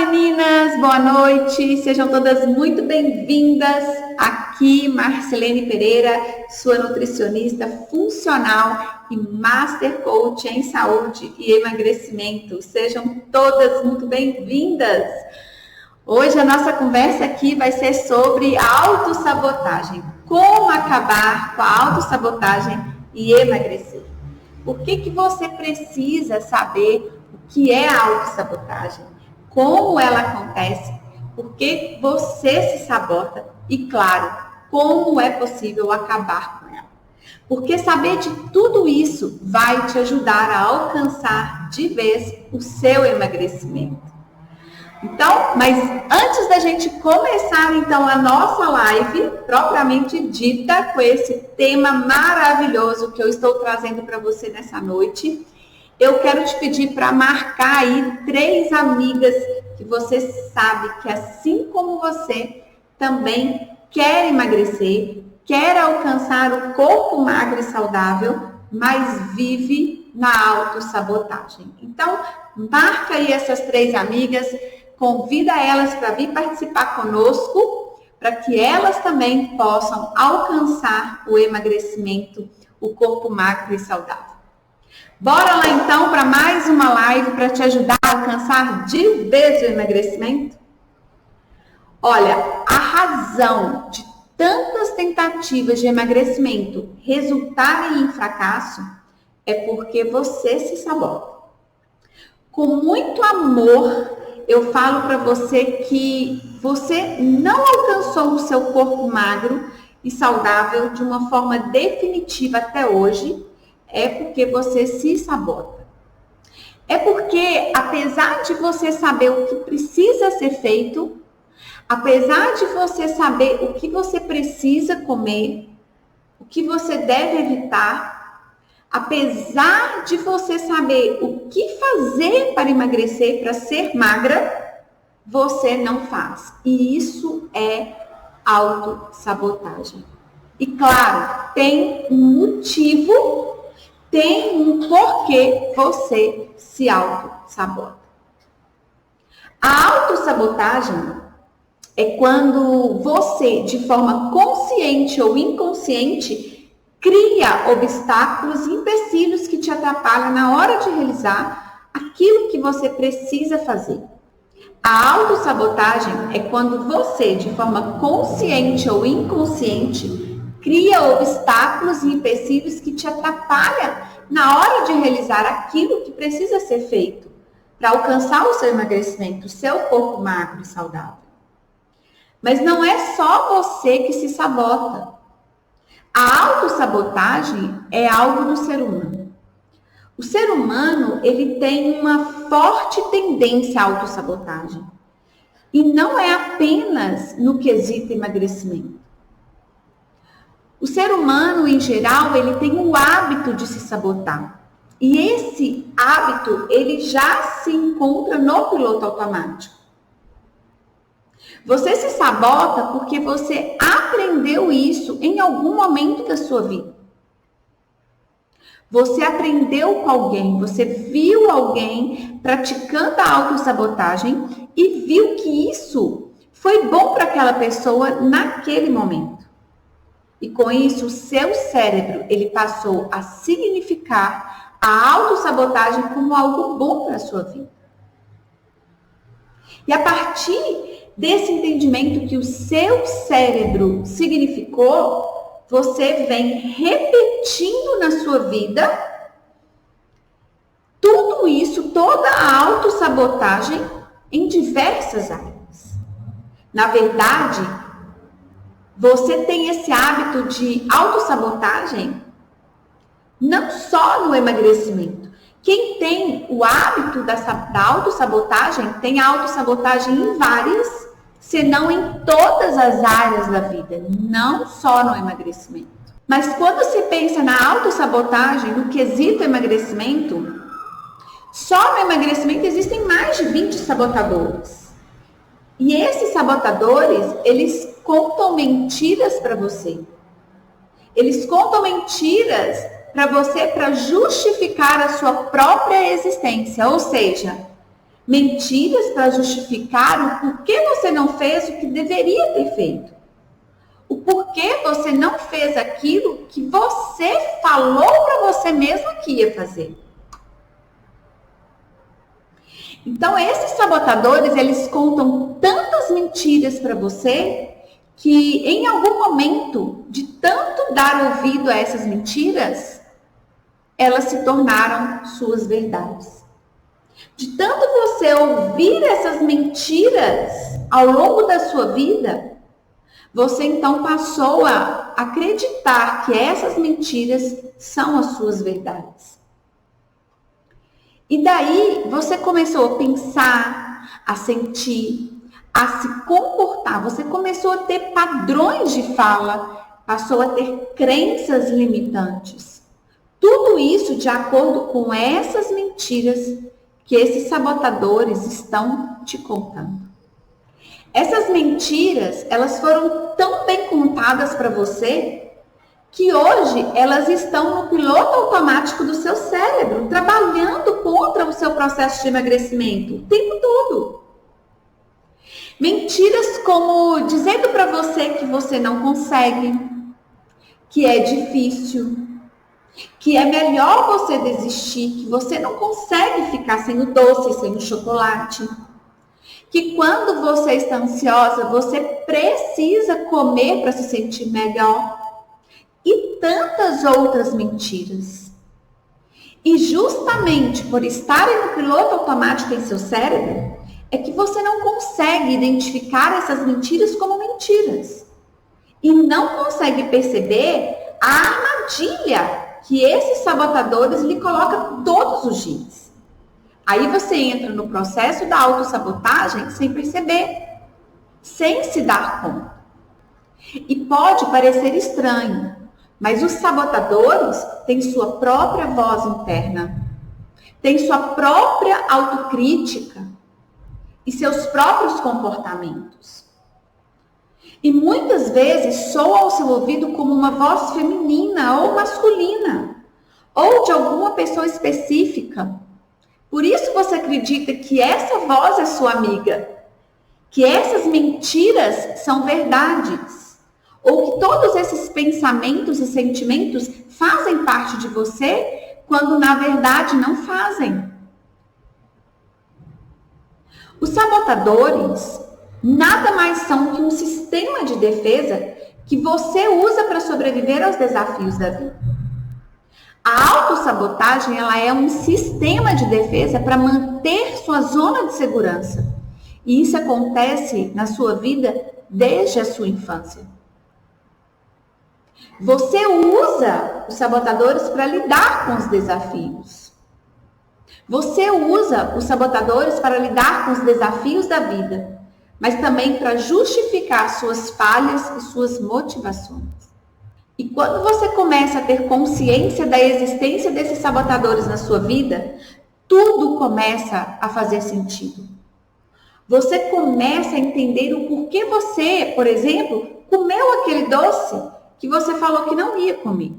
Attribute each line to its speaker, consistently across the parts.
Speaker 1: Meninas, boa noite, sejam todas muito bem-vindas. Aqui, Marcelene Pereira, sua nutricionista funcional e Master Coach em saúde e emagrecimento. Sejam todas muito bem-vindas. Hoje a nossa conversa aqui vai ser sobre autossabotagem. Como acabar com a autossabotagem e emagrecer. Por que você precisa saber o que é a autossabotagem? Como ela acontece? Por que você se sabota? E claro, como é possível acabar com ela? Porque saber de tudo isso vai te ajudar a alcançar de vez o seu emagrecimento. Então, mas antes da gente começar então a nossa live propriamente dita com esse tema maravilhoso que eu estou trazendo para você nessa noite, eu quero te pedir para marcar aí 3 amigas que você sabe que assim como você também quer emagrecer, quer alcançar o corpo magro e saudável, mas vive na autossabotagem. Então, marca aí essas 3 amigas, convida elas para vir participar conosco, para que elas também possam alcançar o emagrecimento, o corpo magro e saudável. Bora lá então para mais uma live para te ajudar a alcançar de vez o emagrecimento? Olha, a razão de tantas tentativas de emagrecimento resultarem em fracasso é porque você se sabota. Com muito amor, eu falo para você que você não alcançou o seu corpo magro e saudável de uma forma definitiva até hoje, é porque você se sabota. É porque, apesar de você saber o que precisa ser feito, apesar de você saber o que você precisa comer, o que você deve evitar, apesar de você saber o que fazer para emagrecer, para ser magra, você não faz. E isso é autossabotagem. E claro, tem um motivo, tem um porquê você se autossabota. A autossabotagem é quando você, de forma consciente ou inconsciente, cria obstáculos e empecilhos que te atrapalham na hora de realizar aquilo que você precisa fazer. A autossabotagem é quando você, de forma consciente ou inconsciente, cria obstáculos e empecilhos que te atrapalham na hora de realizar aquilo que precisa ser feito para alcançar o seu emagrecimento, o seu corpo magro e saudável. Mas não é só você que se sabota. A autossabotagem é algo no ser humano. O ser humano, ele tem uma forte tendência à autossabotagem. E não é apenas no quesito emagrecimento. O ser humano, em geral, ele tem o hábito de se sabotar. E esse hábito, ele já se encontra no piloto automático. Você se sabota porque você aprendeu isso em algum momento da sua vida. Você aprendeu com alguém, você viu alguém praticando a autossabotagem e viu que isso foi bom para aquela pessoa naquele momento. E com isso, o seu cérebro, ele passou a significar a autossabotagem como algo bom para a sua vida. E a partir desse entendimento que o seu cérebro significou, você vem repetindo na sua vida tudo isso, toda a autossabotagem em diversas áreas. Na verdade, você tem esse hábito de autossabotagem não só no emagrecimento. Quem tem o hábito da autossabotagem tem a autossabotagem em várias, se não em todas as áreas da vida, não só no emagrecimento. Mas quando se pensa na autossabotagem, no quesito emagrecimento, só no emagrecimento existem mais de 20 sabotadores. E esses sabotadores, eles contam mentiras para você. Eles contam mentiras para você para justificar a sua própria existência. Ou seja, Mentiras para justificar o porquê você não fez o que deveria ter feito. O porquê você não fez aquilo que você falou para você mesmo que ia fazer. Então, esses sabotadores, eles contam tantas mentiras para você que em algum momento, de tanto dar ouvido a essas mentiras, elas se tornaram suas verdades. De tanto você ouvir essas mentiras ao longo da sua vida, você então passou a acreditar que essas mentiras são as suas verdades. E daí você começou a pensar, a sentir, a se comportar. Você começou a ter padrões de fala, passou a ter crenças limitantes. Tudo isso de acordo com essas mentiras que esses sabotadores estão te contando. Essas mentiras, elas foram tão bem contadas para você que hoje elas estão no piloto automático do seu cérebro, trabalhando contra o seu processo de emagrecimento o tempo todo. Mentiras como dizendo para você que você não consegue, que é difícil, que é melhor você desistir, que você não consegue ficar sem o doce, sem o chocolate, que quando você está ansiosa, você precisa comer para se sentir melhor. E tantas outras mentiras. E justamente por estarem no piloto automático em seu cérebro, é que você não consegue identificar essas mentiras como mentiras. E não consegue perceber a armadilha que esses sabotadores lhe colocam todos os dias. Aí você entra no processo da autossabotagem sem perceber, sem se dar conta. E pode parecer estranho, mas os sabotadores têm sua própria voz interna, têm sua própria autocrítica e seus próprios comportamentos. E muitas vezes soa ao seu ouvido como uma voz feminina ou masculina, ou de alguma pessoa específica. Por isso você acredita que essa voz é sua amiga, que essas mentiras são verdades. Ou que todos esses pensamentos e sentimentos fazem parte de você, quando na verdade não fazem. Os sabotadores nada mais são que um sistema de defesa que você usa para sobreviver aos desafios da vida. A autossabotagem, ela é um sistema de defesa para manter sua zona de segurança. E isso acontece na sua vida desde a sua infância. Você usa os sabotadores para lidar com os desafios. Você usa os sabotadores para lidar com os desafios da vida, mas também para justificar suas falhas e suas motivações. E quando você começa a ter consciência da existência desses sabotadores na sua vida, tudo começa a fazer sentido. Você começa a entender o porquê você, por exemplo, comeu aquele doce que você falou que não ia comer.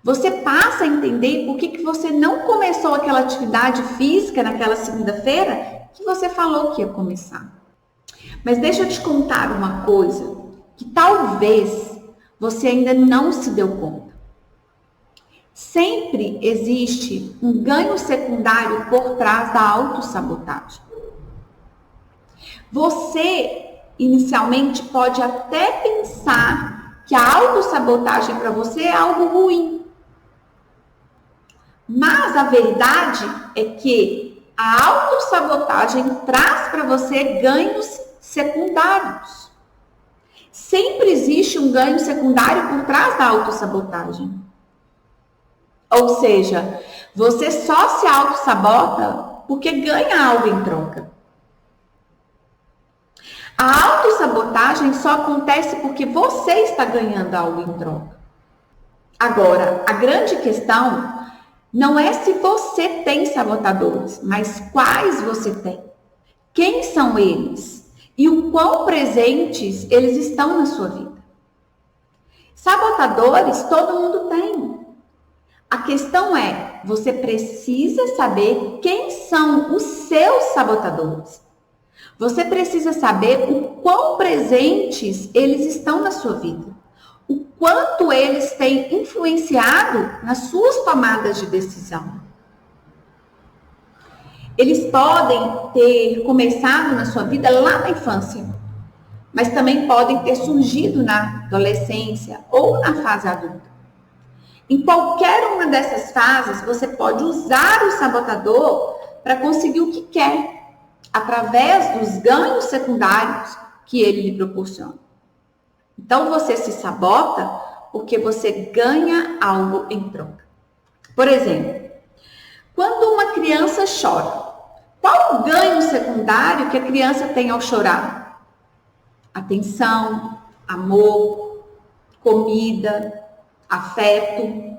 Speaker 1: Você passa a entender por que você não começou aquela atividade física naquela segunda-feira que você falou que ia começar. Mas deixa eu te contar uma coisa que talvez você ainda não se deu conta. Sempre existe um ganho secundário por trás da autossabotagem. Você, inicialmente, pode até pensar que a autossabotagem para você é algo ruim. Mas a verdade é que a autossabotagem traz para você ganhos secundários. Sempre existe um ganho secundário por trás da autossabotagem. Ou seja, você só se autossabota porque ganha algo em troca. A autossabotagem só acontece porque você está ganhando algo em troca. Agora, a grande questão não é se você tem sabotadores, mas quais você tem. Quem são eles? E o quão presentes eles estão na sua vida. Sabotadores todo mundo tem. A questão é, você precisa saber quem são os seus sabotadores. Você precisa saber o quão presentes eles estão na sua vida. O quanto eles têm influenciado nas suas tomadas de decisão. Eles podem ter começado na sua vida lá na infância, mas também podem ter surgido na adolescência ou na fase adulta. Em qualquer uma dessas fases, você pode usar o sabotador para conseguir o que quer, através dos ganhos secundários que ele lhe proporciona. Então, você se sabota porque você ganha algo em troca. Por exemplo, quando uma criança chora, qual o ganho secundário que a criança tem ao chorar? Atenção, amor, comida, afeto,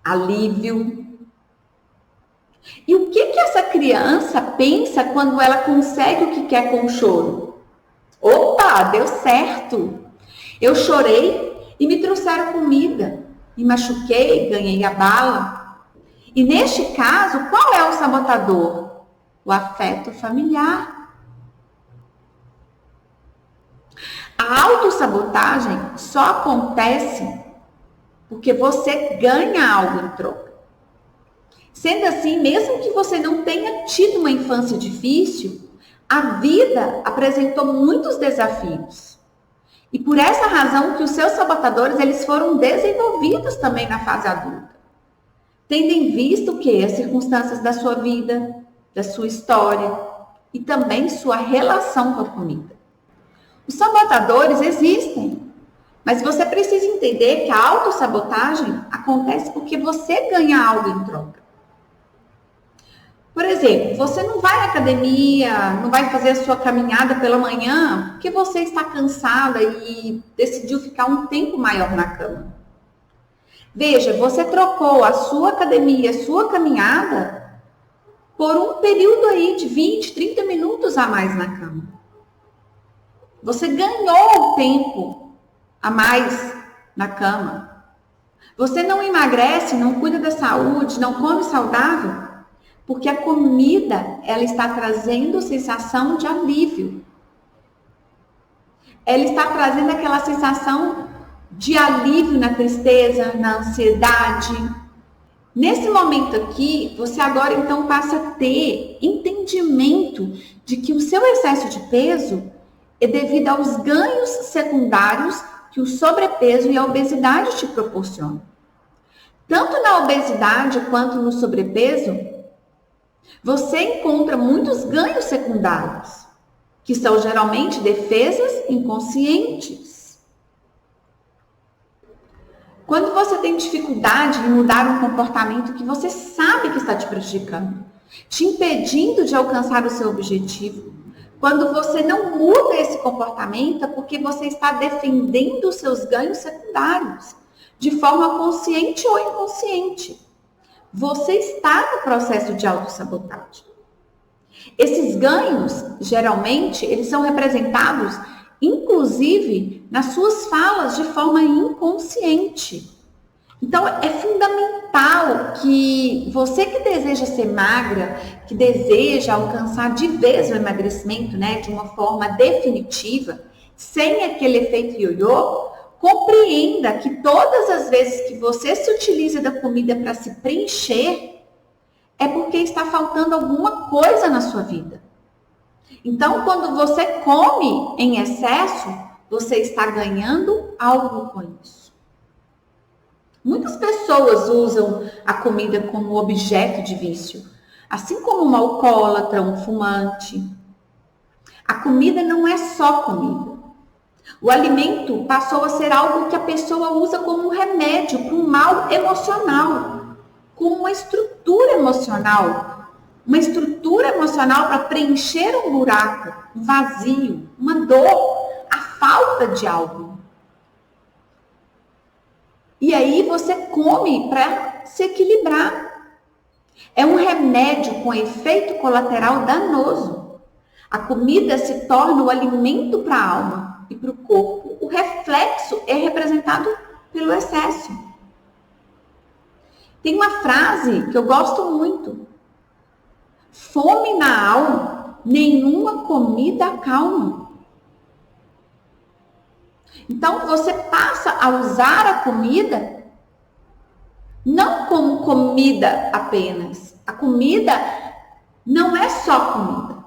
Speaker 1: alívio. E o que essa criança pensa quando ela consegue o que quer com o choro? Opa, deu certo! Eu chorei e me trouxeram comida, me machuquei, ganhei a bala. E neste caso, qual é o sabotador? O afeto familiar. A autossabotagem só acontece porque você ganha algo em troca. Sendo assim, mesmo que você não tenha tido uma infância difícil, a vida apresentou muitos desafios. E por essa razão que os seus sabotadores eles foram desenvolvidos também na fase adulta. Tendo em vista o quê? As circunstâncias da sua vida, da sua história e também sua relação com a comida. Os sabotadores existem, mas você precisa entender que a autossabotagem acontece porque você ganha algo em troca. Por exemplo, você não vai à academia, não vai fazer a sua caminhada pela manhã porque você está cansada e decidiu ficar um tempo maior na cama. Veja, você trocou a sua academia, a sua caminhada por um período aí de 20, 30 minutos a mais na cama. Você ganhou tempo a mais na cama. Você não emagrece, não cuida da saúde, não come saudável, porque a comida, ela está trazendo sensação de alívio. Ela está trazendo aquela sensação de alívio na tristeza, na ansiedade. Nesse momento aqui, você agora então passa a ter entendimento de que o seu excesso de peso é devido aos ganhos secundários que o sobrepeso e a obesidade te proporcionam. Tanto na obesidade quanto no sobrepeso, você encontra muitos ganhos secundários, que são geralmente defesas inconscientes. Quando você tem dificuldade em mudar um comportamento que você sabe que está te prejudicando, te impedindo de alcançar o seu objetivo, quando você não muda esse comportamento é porque você está defendendo os seus ganhos secundários, de forma consciente ou inconsciente. Você está no processo de autossabotagem. Esses ganhos, geralmente, eles são representados, inclusive, nas suas falas de forma inconsciente. Então, é fundamental que você que deseja ser magra, que deseja alcançar de vez o emagrecimento, né, de uma forma definitiva, sem aquele efeito ioiô, compreenda que todas as vezes que você se utiliza da comida para se preencher, é porque está faltando alguma coisa na sua vida. Então, quando você come em excesso, você está ganhando algo com isso. Muitas pessoas usam a comida como objeto de vício, assim como um alcoólatra, um fumante. A comida não é só comida. O alimento passou a ser algo que a pessoa usa como um remédio para um mal emocional, como uma estrutura emocional para preencher um buraco, um vazio, uma dor, a falta de algo. E aí você come para se equilibrar. É um remédio com efeito colateral danoso. A comida se torna o alimento para a alma e para o corpo. O reflexo é representado pelo excesso. Tem uma frase que eu gosto muito. Fome na alma, nenhuma comida acalma. Então, você passa a usar a comida não como comida apenas. A comida não é só comida.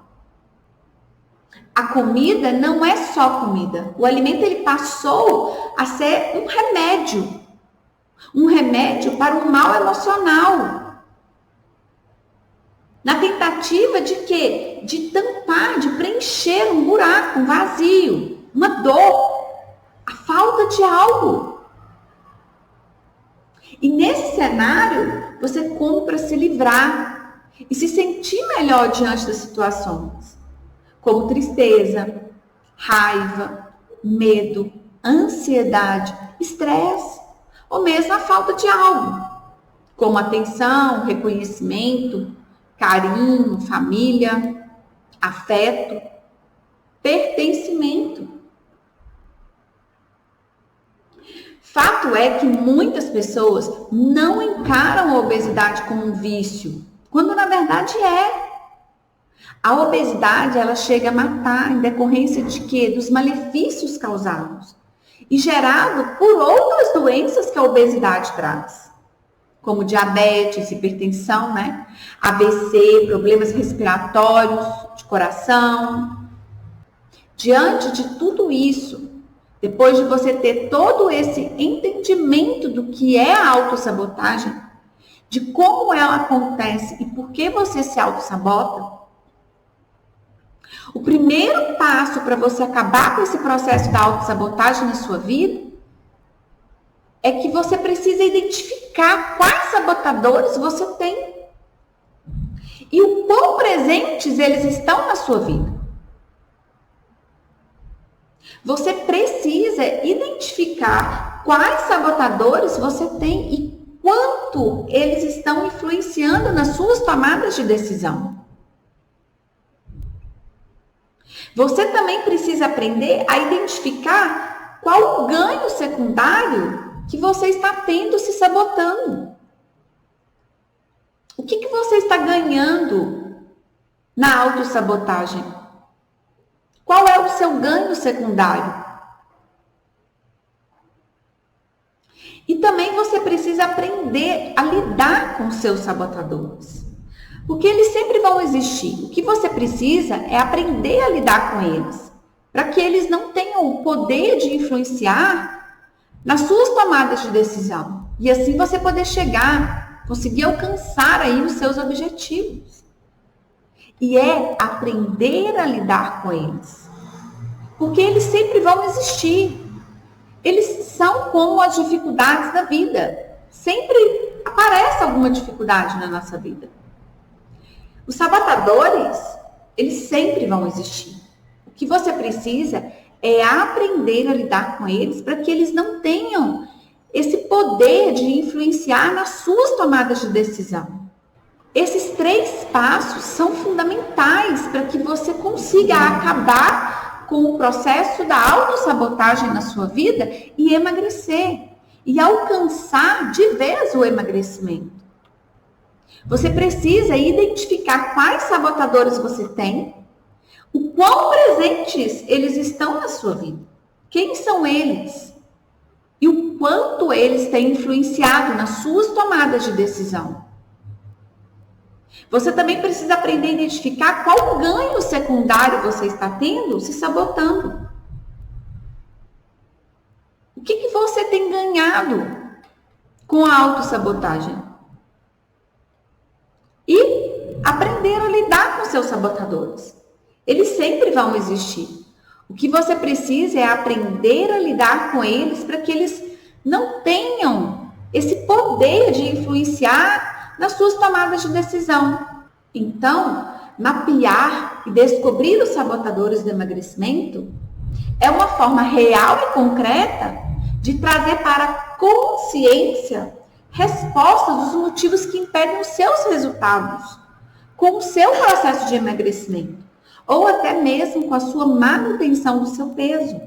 Speaker 1: A comida não é só comida. O alimento ele passou a ser um remédio. Um remédio para um mal emocional. Na tentativa de quê? De tampar, de preencher um buraco, um vazio, uma dor, a falta de algo. E nesse cenário, você come para se livrar e se sentir melhor diante das situações, como tristeza, raiva, medo, ansiedade, estresse, ou mesmo a falta de algo, como atenção, reconhecimento, carinho, família, afeto, pertencimento. Fato é que muitas pessoas não encaram a obesidade como um vício, quando na verdade é. A obesidade, ela chega a matar em decorrência de quê? Dos malefícios causados e gerado por outras doenças que a obesidade traz, como diabetes, hipertensão, né? AVC, problemas respiratórios, de coração. Diante de tudo isso, depois de você ter todo esse entendimento do que é a autossabotagem, de como ela acontece e por que você se autossabota, o primeiro passo para você acabar com esse processo da autossabotagem na sua vida é que você precisa identificar quais sabotadores você tem e o quão presentes eles estão na sua vida. Você precisa identificar quais sabotadores você tem e quanto eles estão influenciando nas suas tomadas de decisão. Você também precisa aprender a identificar qual o ganho secundário que você está tendo se sabotando. O que você está ganhando na autossabotagem? Qual é o seu ganho secundário? E também você precisa aprender a lidar com os seus sabotadores. Porque eles sempre vão existir. O que você precisa é aprender a lidar com eles. Para que eles não tenham o poder de influenciar nas suas tomadas de decisão. E assim você poder chegar, conseguir alcançar aí os seus objetivos. E é aprender a lidar com eles. Porque eles sempre vão existir. Eles são como as dificuldades da vida. Sempre aparece alguma dificuldade na nossa vida. Os sabotadores, eles sempre vão existir. O que você precisa é aprender a lidar com eles para que eles não tenham esse poder de influenciar nas suas tomadas de decisão. Esses 3 passos são fundamentais para que você consiga acabar com o processo da autossabotagem na sua vida e emagrecer. E alcançar de vez o emagrecimento. Você precisa identificar quais sabotadores você tem, o quão presentes eles estão na sua vida, quem são eles e o quanto eles têm influenciado nas suas tomadas de decisão. Você também precisa aprender a identificar qual ganho secundário você está tendo se sabotando. O que você tem ganhado com a autossabotagem? E aprender a lidar com seus sabotadores. Eles sempre vão existir. O que você precisa é aprender a lidar com eles para que eles não tenham esse poder de influenciar nas suas tomadas de decisão. Então, mapear e descobrir os sabotadores do emagrecimento é uma forma real e concreta de trazer para a consciência respostas dos motivos que impedem os seus resultados com o seu processo de emagrecimento ou até mesmo com a sua manutenção do seu peso.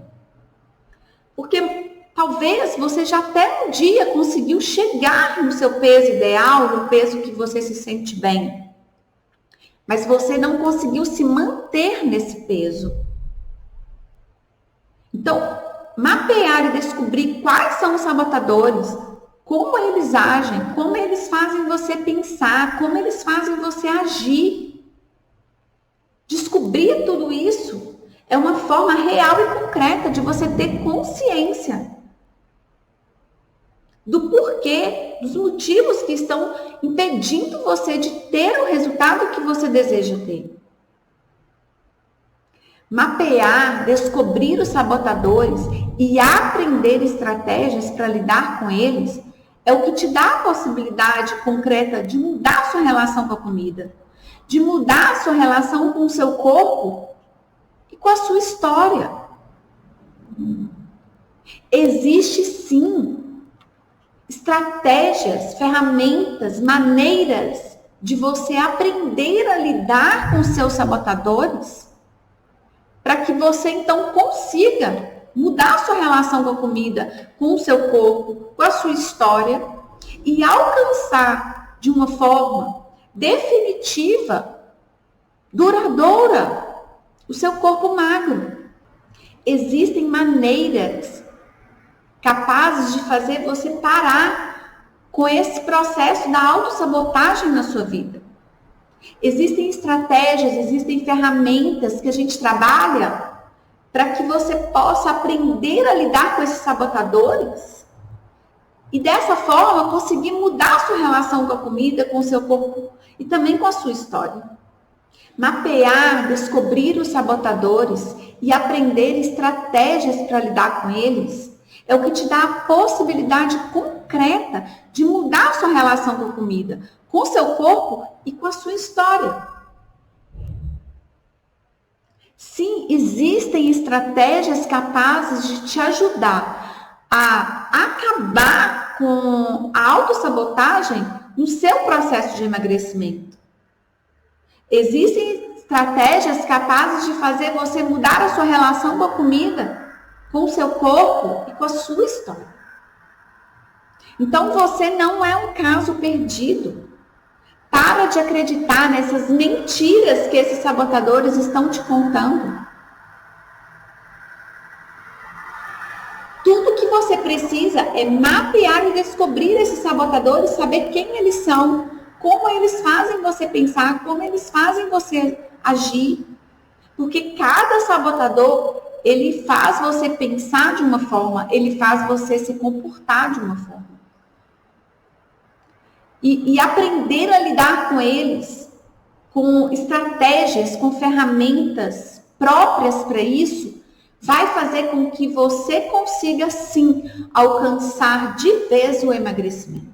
Speaker 1: Porque Talvez você já até um dia conseguiu chegar no seu peso ideal, no peso que você se sente bem. Mas você não conseguiu se manter nesse peso. Então, mapear e descobrir quais são os sabotadores, como eles agem, como eles fazem você pensar, como eles fazem você agir. Descobrir tudo isso é uma forma real e concreta de você ter consciência do porquê, dos motivos que estão impedindo você de ter o resultado que você deseja ter. Mapear, descobrir os sabotadores e aprender estratégias para lidar com eles é o que te dá a possibilidade concreta de mudar a sua relação com a comida, de mudar a sua relação com o seu corpo e com a sua história. Existe sim estratégias, ferramentas, maneiras de você aprender a lidar com seus sabotadores para que você então consiga mudar a sua relação com a comida, com o seu corpo, com a sua história e alcançar de uma forma definitiva, duradoura, o seu corpo magro. Existem maneiras capazes de fazer você parar com esse processo da autossabotagem na sua vida. Existem estratégias, existem ferramentas que a gente trabalha para que você possa aprender a lidar com esses sabotadores e dessa forma conseguir mudar a sua relação com a comida, com o seu corpo e também com a sua história. Mapear, descobrir os sabotadores e aprender estratégias para lidar com eles é o que te dá a possibilidade concreta de mudar a sua relação com a comida, com o seu corpo e com a sua história. Sim, existem estratégias capazes de te ajudar a acabar com a autossabotagem no seu processo de emagrecimento. Existem estratégias capazes de fazer você mudar a sua relação com a comida, com o seu corpo e com a sua história. Então, você não é um caso perdido. Para de acreditar nessas mentiras que esses sabotadores estão te contando. Tudo que você precisa é mapear e descobrir esses sabotadores, saber quem eles são, como eles fazem você pensar, como eles fazem você agir. Porque cada sabotador, ele faz você pensar de uma forma, ele faz você se comportar de uma forma. E aprender a lidar com eles, com estratégias, com ferramentas próprias para isso, vai fazer com que você consiga, sim, alcançar de vez o emagrecimento.